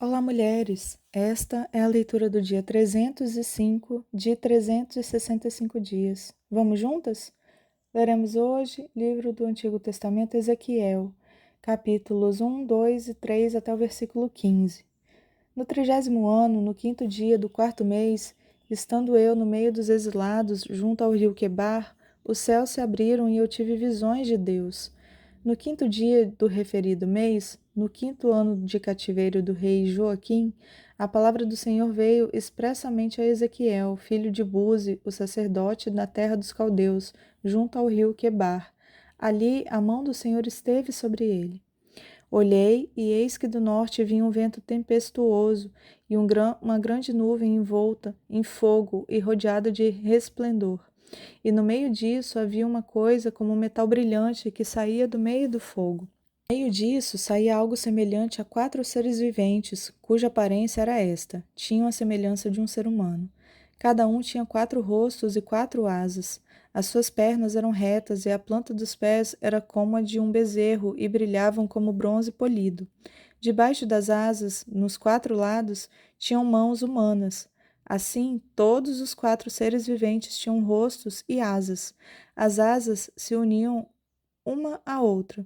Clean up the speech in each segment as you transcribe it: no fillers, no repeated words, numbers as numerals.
Olá, mulheres! Esta é a leitura do dia 305 de 365 dias. Vamos juntas? Leremos hoje livro do Antigo Testamento, Ezequiel, capítulos 1, 2 e 3 até o versículo 15. No 30º ano, no 5º dia do 4º mês, estando eu no meio dos exilados, junto ao rio Quebar, os céus se abriram e eu tive visões de Deus. No 5º dia do referido mês, no 5º ano de cativeiro do rei Joaquim, a palavra do Senhor veio expressamente a Ezequiel, filho de Buzi, o sacerdote, na terra dos caldeus, junto ao rio Quebar. Ali a mão do Senhor esteve sobre ele. Olhei, e eis que do norte vinha um vento tempestuoso, e uma grande nuvem envolta em fogo e rodeada de resplendor. E no meio disso havia uma coisa como um metal brilhante que saía do meio do fogo. No meio disso saía algo semelhante a 4 seres viventes, cuja aparência era esta: tinham a semelhança de um ser humano. Cada um tinha 4 rostos e 4 asas. As suas pernas eram retas e a planta dos pés era como a de um bezerro e brilhavam como bronze polido. Debaixo das asas, nos 4 lados, tinham mãos humanas. Assim, todos os 4 seres viventes tinham rostos e asas. As asas se uniam uma à outra.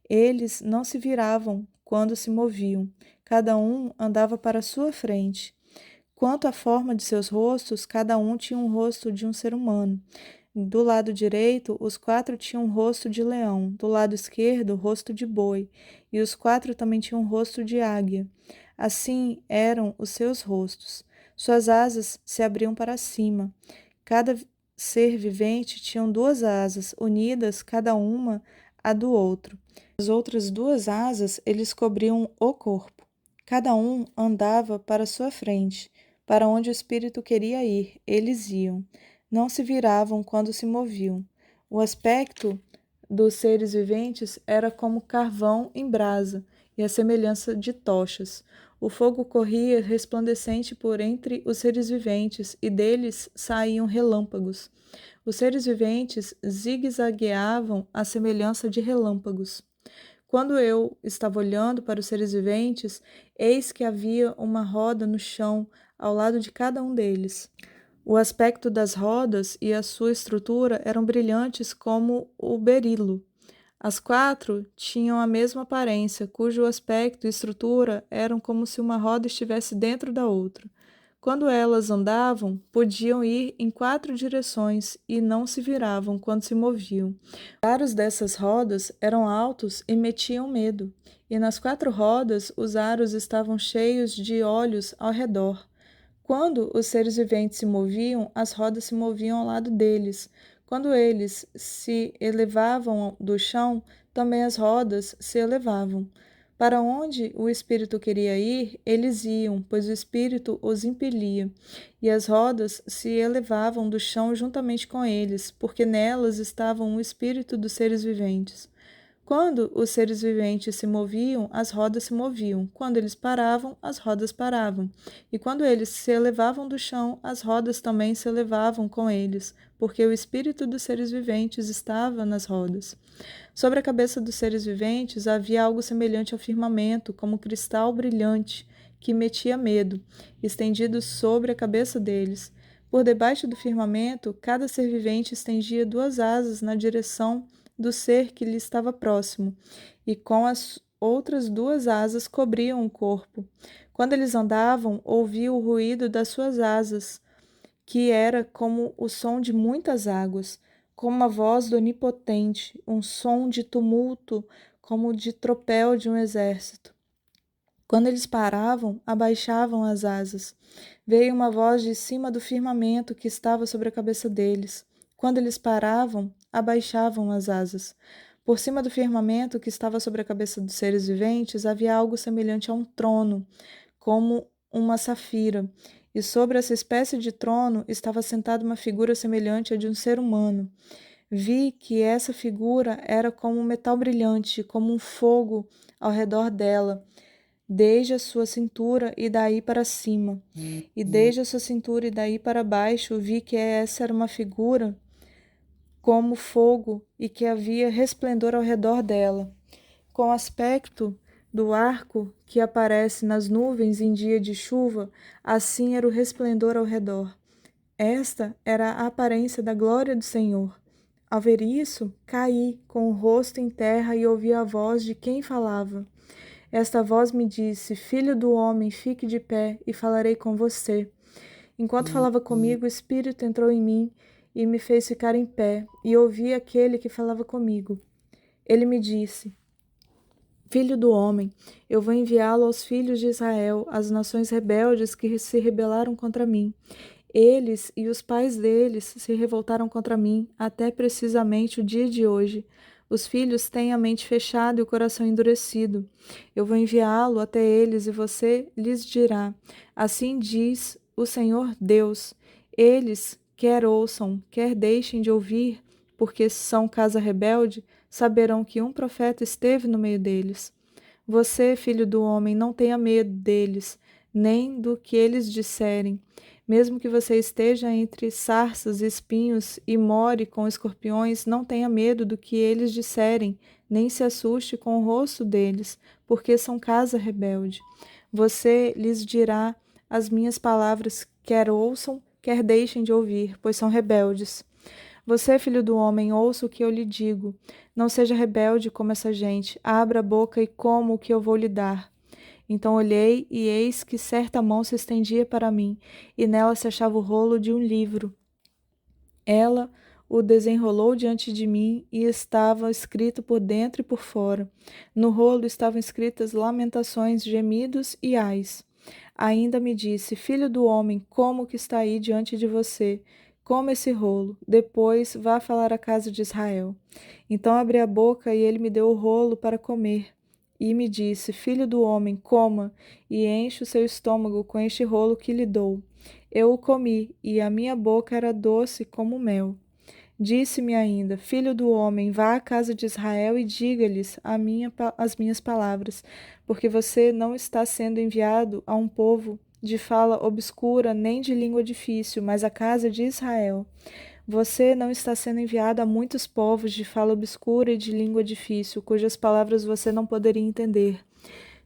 Eles não se viravam quando se moviam. Cada um andava para a sua frente. Quanto à forma de seus rostos, cada um tinha um rosto de um ser humano. Do lado direito, os 4 tinham um rosto de leão, do lado esquerdo, rosto de boi, e os 4 também tinham um rosto de águia. Assim eram os seus rostos. Suas asas se abriam para cima. Cada ser vivente tinha 2 asas, unidas cada uma à do outro. As outras 2 asas eles cobriam o corpo. Cada um andava para sua frente. Para onde o espírito queria ir, eles iam. Não se viravam quando se moviam. O aspecto dos seres viventes era como carvão em brasa, e a semelhança de tochas. O fogo corria resplandecente por entre os seres viventes, e deles saíam relâmpagos. Os seres viventes zigue-zagueavam à semelhança de relâmpagos. Quando eu estava olhando para os seres viventes, eis que havia uma roda no chão ao lado de cada um deles. O aspecto das rodas e a sua estrutura eram brilhantes como o berilo. As 4 tinham a mesma aparência, cujo aspecto e estrutura eram como se uma roda estivesse dentro da outra. Quando elas andavam, podiam ir em 4 direções e não se viravam quando se moviam. Os aros dessas rodas eram altos e metiam medo, e nas 4 rodas os aros estavam cheios de olhos ao redor. Quando os seres viventes se moviam, as rodas se moviam ao lado deles. Quando eles se elevavam do chão, também as rodas se elevavam. Para onde o espírito queria ir, eles iam, pois o espírito os impelia. E as rodas se elevavam do chão juntamente com eles, porque nelas estavam o espírito dos seres viventes. Quando os seres viventes se moviam, as rodas se moviam. Quando eles paravam, as rodas paravam. E quando eles se elevavam do chão, as rodas também se elevavam com eles, porque o espírito dos seres viventes estava nas rodas. Sobre a cabeça dos seres viventes havia algo semelhante ao firmamento, como cristal brilhante, que metia medo, estendido sobre a cabeça deles. Por debaixo do firmamento, cada ser vivente estendia 2 asas na direção do ser que lhe estava próximo, e com as outras 2 asas cobriam o corpo. Quando eles andavam, ouvia o ruído das suas asas, que era como o som de muitas águas, como a voz do Onipotente, um som de tumulto, como de tropel de um exército. Quando eles paravam, abaixavam as asas. Veio uma voz de cima do firmamento que estava sobre a cabeça deles. Quando eles paravam, abaixavam as asas. Por cima do firmamento que estava sobre a cabeça dos seres viventes havia algo semelhante a um trono, como uma safira, e sobre essa espécie de trono estava sentada uma figura semelhante à de um ser humano. Vi que essa figura era como um metal brilhante, como um fogo ao redor dela, desde a sua cintura e daí para cima. E desde a sua cintura e daí para baixo vi que essa era uma figura como fogo e que havia resplendor ao redor dela. Com aspecto do arco que aparece nas nuvens em dia de chuva, assim era o resplendor ao redor. Esta era a aparência da glória do Senhor. Ao ver isso, caí com o rosto em terra e ouvi a voz de quem falava. Esta voz me disse: Filho do homem, fique de pé e falarei com você. Enquanto falava comigo, o Espírito entrou em mim e me fez ficar em pé, e ouvi aquele que falava comigo. Ele me disse: Filho do homem, eu vou enviá-lo aos filhos de Israel, às nações rebeldes que se rebelaram contra mim. Eles e os pais deles se revoltaram contra mim, até precisamente o dia de hoje. Os filhos têm a mente fechada e o coração endurecido. Eu vou enviá-lo até eles e você lhes dirá: Assim diz o Senhor Deus. Eles, quer ouçam, quer deixem de ouvir, porque são casa rebelde, saberão que um profeta esteve no meio deles. Você, filho do homem, não tenha medo deles, nem do que eles disserem. Mesmo que você esteja entre sarças e espinhos e more com escorpiões, não tenha medo do que eles disserem, nem se assuste com o rosto deles, porque são casa rebelde. Você lhes dirá as minhas palavras, quer ouçam, quer deixem de ouvir, pois são rebeldes. Você, filho do homem, ouça o que eu lhe digo. Não seja rebelde como essa gente. Abra a boca e coma o que eu vou lhe dar. Então olhei, e eis que certa mão se estendia para mim, e nela se achava o rolo de um livro. Ela o desenrolou diante de mim, e estava escrito por dentro e por fora. No rolo estavam escritas lamentações, gemidos e ais. Ainda me disse: Filho do homem, como que está aí diante de você? Coma esse rolo. Depois vá falar à casa de Israel. Então abri a boca, e ele me deu o rolo para comer. E me disse: Filho do homem, coma, e enche o seu estômago com este rolo que lhe dou. Eu o comi, e a minha boca era doce como mel. Disse-me ainda: Filho do homem, vá à casa de Israel e diga-lhes as minhas palavras, porque você não está sendo enviado a um povo de fala obscura nem de língua difícil, mas à casa de Israel. Você não está sendo enviado a muitos povos de fala obscura e de língua difícil, cujas palavras você não poderia entender.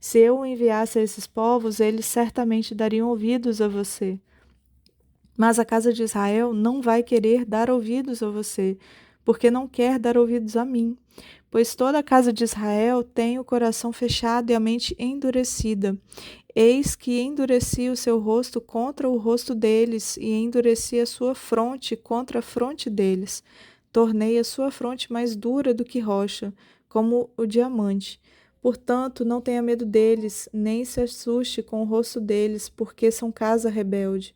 Se eu o enviasse a esses povos, eles certamente dariam ouvidos a você. Mas a casa de Israel não vai querer dar ouvidos a você, porque não quer dar ouvidos a mim. Pois toda a casa de Israel tem o coração fechado e a mente endurecida. Eis que endureci o seu rosto contra o rosto deles, e endureci a sua fronte contra a fronte deles. Tornei a sua fronte mais dura do que rocha, como o diamante. Portanto, não tenha medo deles, nem se assuste com o rosto deles, porque são casa rebelde.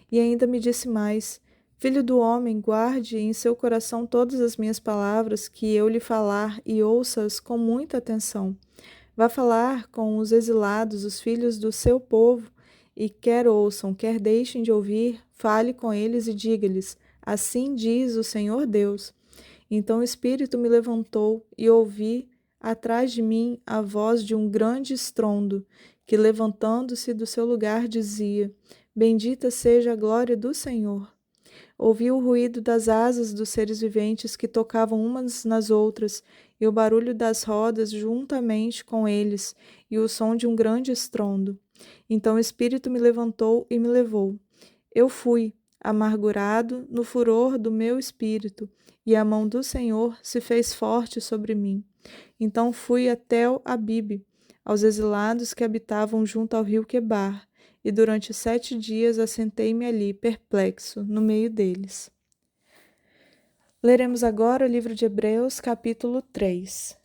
E ainda me disse mais: Filho do homem, guarde em seu coração todas as minhas palavras que eu lhe falar, e ouça-as com muita atenção. Vá falar com os exilados, os filhos do seu povo, e quer ouçam, quer deixem de ouvir, fale com eles e diga-lhes: Assim diz o Senhor Deus. Então o Espírito me levantou, e ouvi atrás de mim a voz de um grande estrondo, que, levantando-se do seu lugar, dizia: Bendita seja a glória do Senhor. Ouvi o ruído das asas dos seres viventes que tocavam umas nas outras, e o barulho das rodas juntamente com eles, e o som de um grande estrondo. Então o Espírito me levantou e me levou. Eu fui, amargurado no furor do meu espírito, e a mão do Senhor se fez forte sobre mim. Então fui até Abibe, aos exilados que habitavam junto ao rio Quebar, e durante 7 dias assentei-me ali, perplexo, no meio deles. Leremos agora o livro de Hebreus, capítulo 3.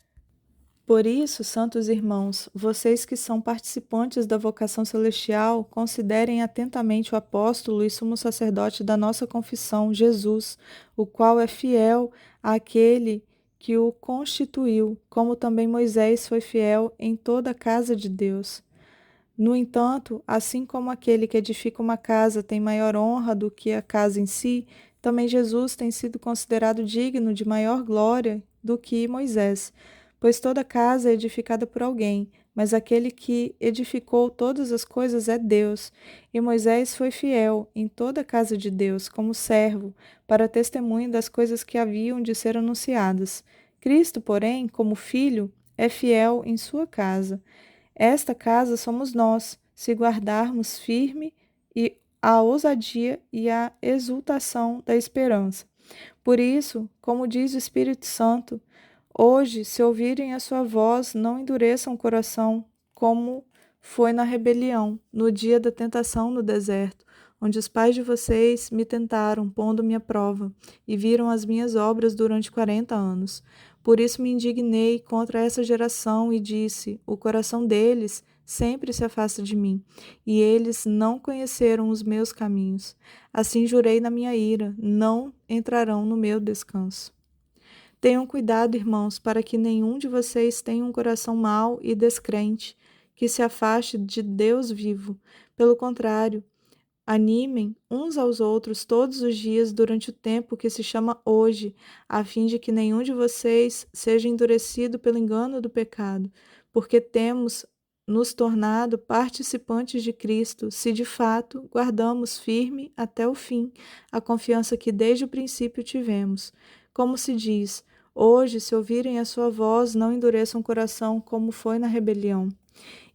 Por isso, santos irmãos, vocês que são participantes da vocação celestial, considerem atentamente o apóstolo e sumo sacerdote da nossa confissão, Jesus, o qual é fiel àquele que o constituiu, como também Moisés foi fiel em toda a casa de Deus. No entanto, assim como aquele que edifica uma casa tem maior honra do que a casa em si, também Jesus tem sido considerado digno de maior glória do que Moisés, pois toda casa é edificada por alguém, mas aquele que edificou todas as coisas é Deus. E Moisés foi fiel em toda a casa de Deus, como servo, para testemunho das coisas que haviam de ser anunciadas. Cristo, porém, como filho, é fiel em sua casa. Esta casa somos nós, se guardarmos firme e a ousadia e a exultação da esperança. Por isso, como diz o Espírito Santo, hoje, se ouvirem a sua voz, não endureçam o coração, como foi na rebelião, no dia da tentação no deserto, onde os pais de vocês me tentaram, pondo-me à prova, e viram as minhas obras durante 40 anos. Por isso me indignei contra essa geração e disse: o coração deles sempre se afasta de mim, e eles não conheceram os meus caminhos. Assim jurei na minha ira: não entrarão no meu descanso. Tenham cuidado, irmãos, para que nenhum de vocês tenha um coração mau e descrente, que se afaste de Deus vivo. Pelo contrário, animem uns aos outros todos os dias durante o tempo que se chama hoje, a fim de que nenhum de vocês seja endurecido pelo engano do pecado, porque temos nos tornado participantes de Cristo, se de fato guardamos firme até o fim a confiança que desde o princípio tivemos. Como se diz: hoje, se ouvirem a sua voz, não endureçam o coração como foi na rebelião.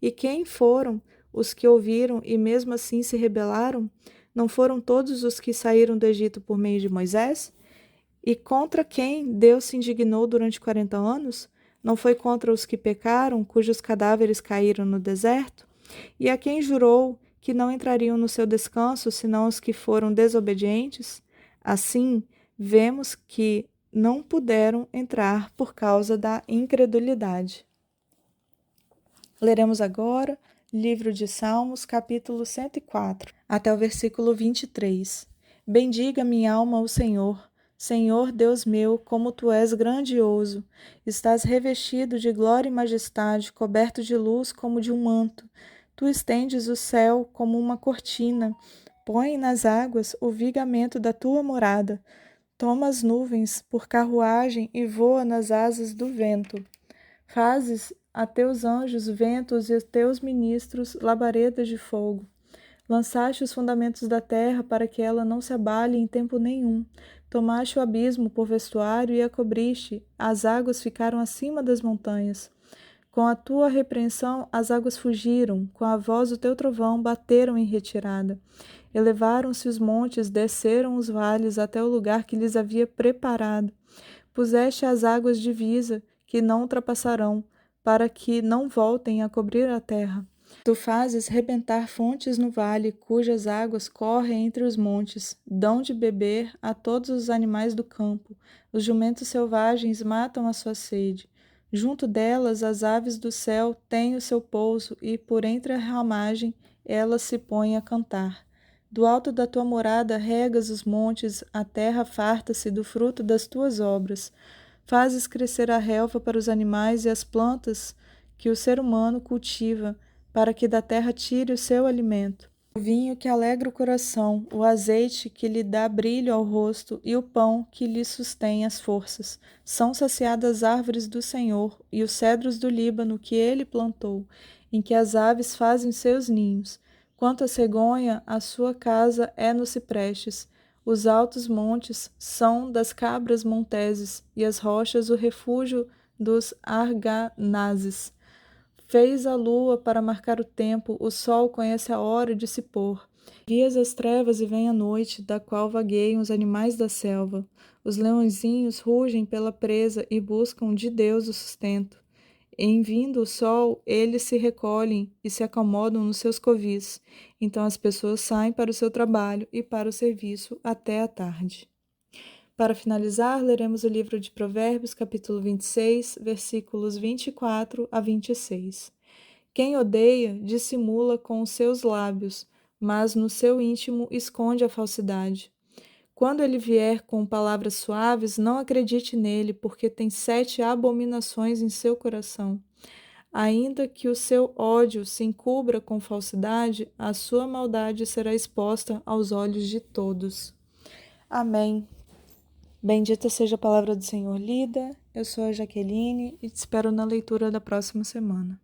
E quem foram os que ouviram e mesmo assim se rebelaram? Não foram todos os que saíram do Egito por meio de Moisés? E contra quem Deus se indignou durante 40 anos? Não foi contra os que pecaram, cujos cadáveres caíram no deserto? E a quem jurou que não entrariam no seu descanso, senão os que foram desobedientes? Assim, vemos que não puderam entrar por causa da incredulidade. Leremos agora livro de Salmos, capítulo 104, até o versículo 23. Bendiga minha alma o Senhor. Senhor Deus meu, como tu és grandioso, estás revestido de glória e majestade, coberto de luz como de um manto. Tu estendes o céu como uma cortina, põe nas águas o vigamento da tua morada. Toma as nuvens por carruagem e voa nas asas do vento. Fazes a teus anjos ventos e a teus ministros labaredas de fogo. Lançaste os fundamentos da terra para que ela não se abale em tempo nenhum. Tomaste o abismo por vestuário e a cobriste. As águas ficaram acima das montanhas. Com a tua repreensão as águas fugiram, com a voz do teu trovão bateram em retirada. Elevaram-se os montes, desceram os vales até o lugar que lhes havia preparado. Puseste as águas divisa, que não ultrapassarão, para que não voltem a cobrir a terra. Tu fazes rebentar fontes no vale, cujas águas correm entre os montes, dão de beber a todos os animais do campo. Os jumentos selvagens matam a sua sede. Junto delas, as aves do céu têm o seu pouso, e por entre a ramagem elas se põem a cantar. Do alto da tua morada regas os montes, a terra farta-se do fruto das tuas obras. Fazes crescer a relva para os animais e as plantas que o ser humano cultiva, para que da terra tire o seu alimento. O vinho que alegra o coração, o azeite que lhe dá brilho ao rosto e o pão que lhe sustém as forças. São saciadas as árvores do Senhor e os cedros do Líbano que ele plantou, em que as aves fazem seus ninhos. Quanto à cegonha, a sua casa é nos ciprestes. Os altos montes são das cabras monteses, e as rochas o refúgio dos arganazes. Fez a lua para marcar o tempo, o sol conhece a hora de se pôr. Guias as trevas e vem a noite, da qual vagueiam os animais da selva. Os leõezinhos rugem pela presa e buscam de Deus o sustento. Em vindo o sol, eles se recolhem e se acomodam nos seus covis. Então as pessoas saem para o seu trabalho e para o serviço até a tarde. Para finalizar, leremos o livro de Provérbios, capítulo 26, versículos 24 a 26. Quem odeia dissimula com os seus lábios, mas no seu íntimo esconde a falsidade. Quando ele vier com palavras suaves, não acredite nele, porque tem 7 abominações em seu coração. Ainda que o seu ódio se encubra com falsidade, a sua maldade será exposta aos olhos de todos. Amém. Bendita seja a palavra do Senhor lida. Eu sou a Jaqueline e te espero na leitura da próxima semana.